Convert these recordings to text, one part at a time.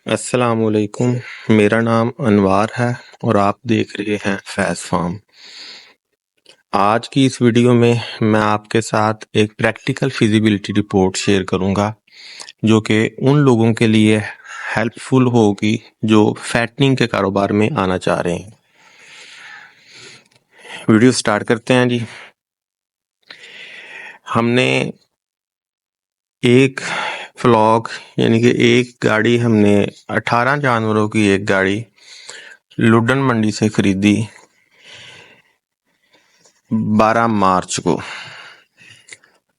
अस्सलामुअलैकुम। मेरा नाम अनवार है और आप देख रहे हैं फैज़ फार्म। आज की इस वीडियो में मैं आपके साथ एक प्रैक्टिकल फिजिबिलिटी रिपोर्ट शेयर करूंगा जो कि उन लोगों के लिए हेल्पफुल होगी जो फैटनिंग के कारोबार में आना चाह रहे हैं। वीडियो स्टार्ट करते हैं जी। हमने एक फ्लॉक यानी कि एक गाड़ी हमने 18 जानवरों की एक गाड़ी लुडन मंडी से खरीदी 12 मार्च को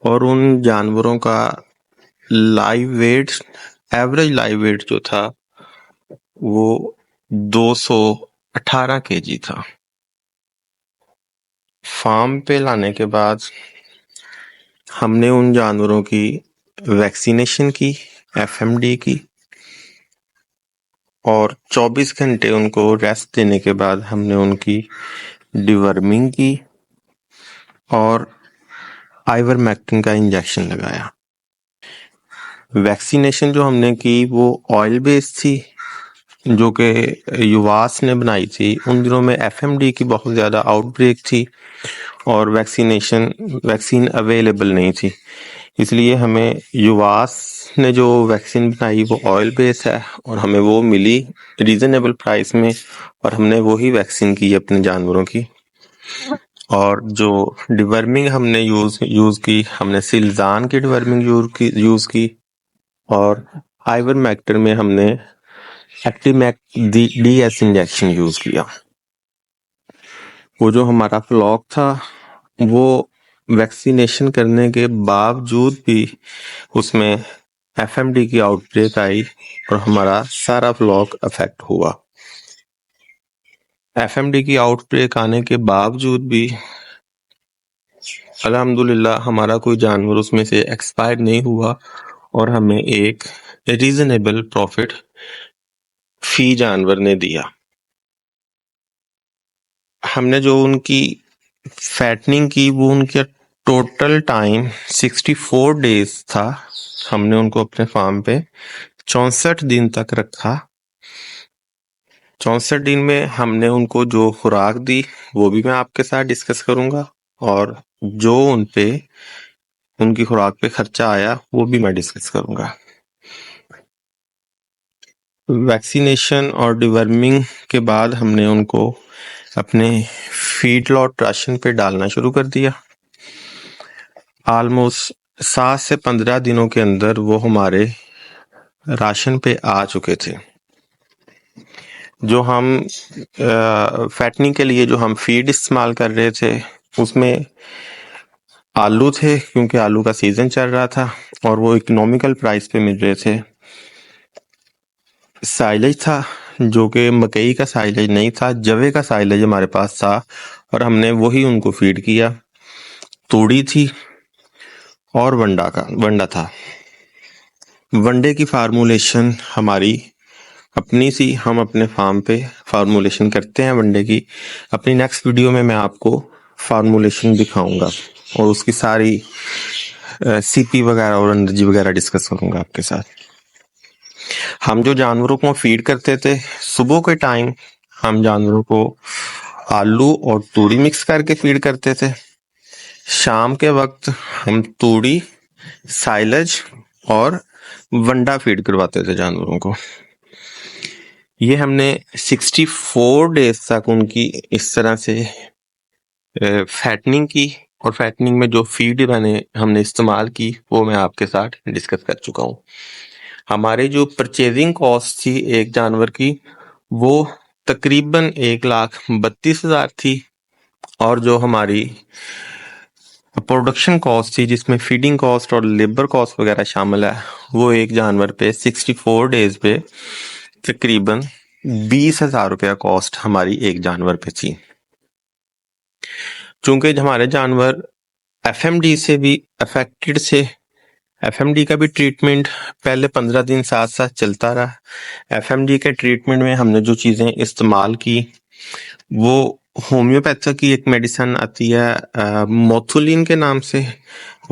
और उन जानवरों का live wait average live wait जो था वो 218 केजी था। फार्म पे लाने के बाद हमने उन जानवरों की वैक्सीनेशन की, एफएमडी की और 24 घंटे उनको रेस्ट देने के बाद हमने उनकी डिवर्मिंग की और आइवरमेक्टिन का इंजेक्शन लगाया। वैक्सीनेशन जो हमने की वो ऑयल बेस्ड थी जो कि युवास ने बनाई थी। उन दिनों में एफएमडी की बहुत ज़्यादा आउटब्रेक थी और वैक्सीन अवेलेबल नहीं थी, इसलिए हमें युवास ने जो वैक्सीन बनाई वो ऑयल बेस्ड है और हमें वो मिली रीजनेबल प्राइस में और हमने वही वैक्सीन की अपने जानवरों की। और जो डिवर्मिंग हमने यूज़ की, हमने सिल्जान की डिवर्मिंग यूज़ की और आइवरमेक्टिन में हमने एक्टिमैक डीएस इंजेक्शन यूज किया। वो जो हमारा फ्लॉक था वो वैक्सीनेशन करने के बावजूद भी उसमें एफएमडी की आउटब्रेक आई और हमारा सारा फ्लॉक अफेक्ट हुआ। एफएमडी की आउटब्रेक आने के बावजूद भी अल्हम्दुलिल्लाह हमारा कोई जानवर उसमें से एक्सपायर नहीं हुआ और हमें एक रीजनेबल प्रॉफिट फी जानवर ने दिया। हमने जो उनकी फैटनिंग की वो उनका टोटल टाइम 64 डेज था। हमने उनको अपने फार्म पे 64 दिन तक रखा। 64 दिन में हमने उनको जो खुराक दी वो भी मैं आपके साथ डिस्कस करूंगा और जो उनकी खुराक पे खर्चा आया वो भी मैं डिस्कस करूंगा। वैक्सीनेशन और डिवर्मिंग के बाद हमने उनको अपने फीड लॉट राशन पे डालना शुरू कर दिया। ऑलमोस्ट 7 से 15 दिनों के अंदर वो हमारे राशन पे आ चुके थे। जो हम फैटनिंग के लिए जो हम फीड इस्तेमाल कर रहे थे उसमें आलू थे क्योंकि आलू का सीजन चल रहा था और वो इकोनॉमिकल प्राइस पे मिल रहे थे। साइलेज था जो कि मकई का साइलेज नहीं था, जवे का साइलेज हमारे पास था और हमने वही उनको फीड किया। तूड़ी थी और वंडा था। वनडे की फार्मूलेशन हमारी अपनी सी, हम अपने फार्म पे फार्मूलेशन करते हैं वनडे की। अपनी नेक्स्ट वीडियो में मैं आपको फार्मूलेशन दिखाऊंगा और उसकी सारी सीपी वगैरह और एनर्जी वगैरह डिस्कस करूंगा आपके साथ। हम जो जानवरों को फीड करते थे सुबह के टाइम हम जानवरों को आलू और तूड़ी मिक्स करके फीड करते थे। शाम के वक्त हम तूड़ी, साइलेज और वंडा फीड करवाते थे जानवरों को। ये हमने 64 डेज तक उनकी इस तरह से फैटनिंग की और फैटनिंग में जो फीड हमने इस्तेमाल की वो मैं आपके साथ डिस्कस कर चुका हूँ। हमारी जो परचेजिंग कॉस्ट थी एक जानवर की वो तकरीबन 1,32,000 थी और जो हमारी प्रोडक्शन कॉस्ट थी जिसमें फीडिंग कॉस्ट और लेबर कॉस्ट वगैरह शामिल है वो एक जानवर पे 64 डेज पे तकरीबन 20,000 रुपया कॉस्ट हमारी एक जानवर पे थी। चूंकि हमारे जानवर एफएमडी से भी अफेक्टेड से, एफएमडी का भी ट्रीटमेंट पहले 15 दिन साथ साथ चलता रहा। एफएमडी के ट्रीटमेंट में हमने जो चीज़ें इस्तेमाल की वो होम्योपैथी की एक मेडिसिन आती है मोथुलिन के नाम से,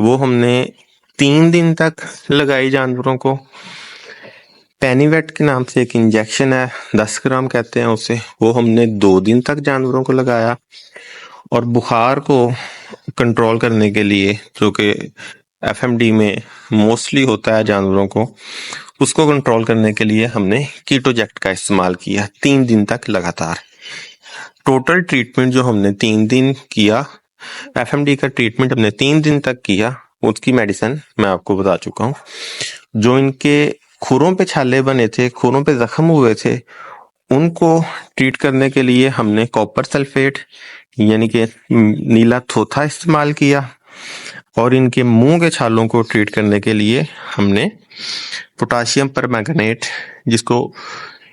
वो हमने 3 दिन तक लगाई जानवरों को। पेनीवेट के नाम से एक इंजेक्शन है, 10 ग्राम कहते हैं उसे, वो हमने 2 दिन तक जानवरों को लगाया। और बुखार को कंट्रोल करने के लिए, जो कि एफएमडी में मोस्टली होता है जानवरों को, उसको कंट्रोल करने के लिए हमने कीटोजेक्ट का इस्तेमाल किया 3 दिन तक लगातार। टोटल ट्रीटमेंट जो हमने 3 दिन किया, एफएमडी का ट्रीटमेंट हमने 3 दिन तक किया, उसकी मेडिसिन मैं आपको बता चुका हूँ। जो इनके खुरों पे छाले बने थे, खुरों पे जख्म हुए थे, उनको ट्रीट करने के लिए हमने कॉपर सल्फेट यानी कि नीला थोथा इस्तेमाल किया। और इनके मुंह के छालों को ट्रीट करने के लिए हमने पोटाशियम परमैंगनेट, जिसको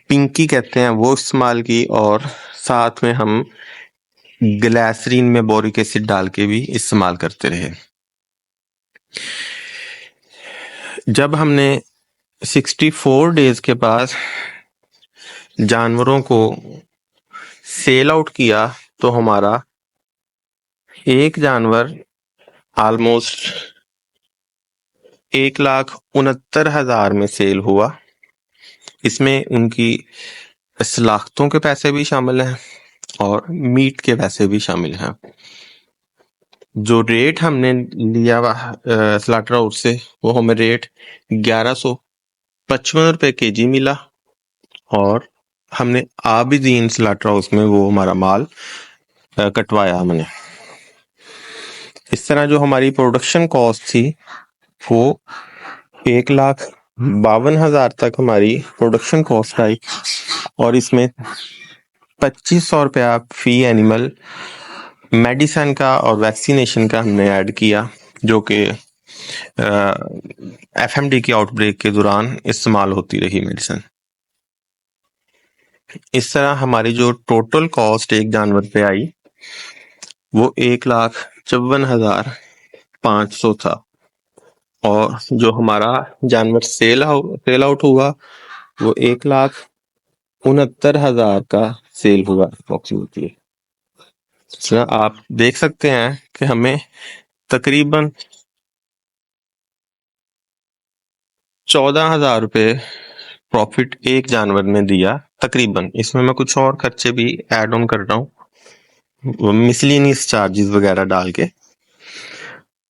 पिंकी कहते हैं, वो इस्तेमाल की। और साथ में हम ग्लिसरीन में बोरिक एसिड डाल के भी इस्तेमाल करते रहे। जब हमने 64 डेज के बाद जानवरों को सेल आउट किया तो हमारा एक जानवर ऑलमोस्ट 1,69,000 में सेल हुआ। इसमें उनकी सलाख्तों के पैसे भी शामिल हैं और मीट के पैसे भी शामिल हैं। जो रेट हमने लिया स्लाटर हाउस से, वो हमें रेट 1155 रुपए केजी मिला। और हमने आबिदीन स्लाटर हाउस में वो हमारा माल कटवाया हमने। इस तरह जो हमारी प्रोडक्शन कॉस्ट थी वो 1,52,000 तक हमारी प्रोडक्शन कॉस्ट आई। और इसमें 2,500 रुपया फी एनिमल मेडिसिन का और वैक्सीनेशन का हमने ऐड किया, जो कि एफएमडी की आउटब्रेक के दौरान इस्तेमाल होती रही मेडिसिन। इस तरह हमारी जो टोटल कॉस्ट एक जानवर पे आई वो 1,54,500 था। और जो हमारा जानवर सेल आउट हुआ वो 1,69,000 का सेल हुआ अप्रोक्सीमेटली। आप देख सकते हैं कि हमें तकरीबन 14,000 रुपये प्रॉफिट एक जानवर ने दिया तकरीबन। इसमें मैं कुछ और खर्चे भी ऐड ऑन कर रहा हूँ, मिसलिनियस चार्जेस वगैरह डाल के।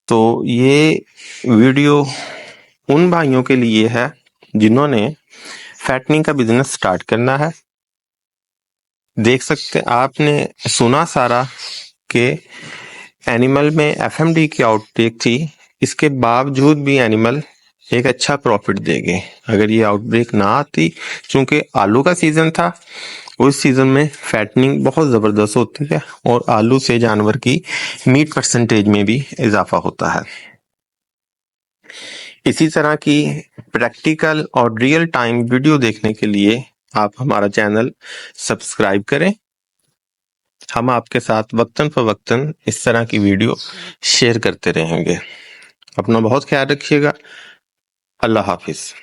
तो ये वीडियो उन भाइयों के लिए है जिन्होंने फैटनिंग का बिजनेस स्टार्ट करना है। देख सकते आपने सुना सारा कि एनिमल में एफएमडी की आउटब्रेक थी, इसके बावजूद भी एनिमल एक अच्छा प्रॉफिट देंगे। अगर ये आउटब्रेक ना आती, क्योंकि आलू का सीजन था, उस सीजन में फैटनिंग बहुत जबरदस्त होती है और आलू से जानवर की मीट परसेंटेज में भी इजाफा होता है। इसी तरह की प्रैक्टिकल और रियल टाइम वीडियो देखने के लिए आप हमारा चैनल सब्सक्राइब करें। हम आपके साथ वक्तन फवक्तन इस तरह की वीडियो शेयर करते रहेंगे। अपना बहुत ख्याल रखिएगा। अल्लाह हाफिज।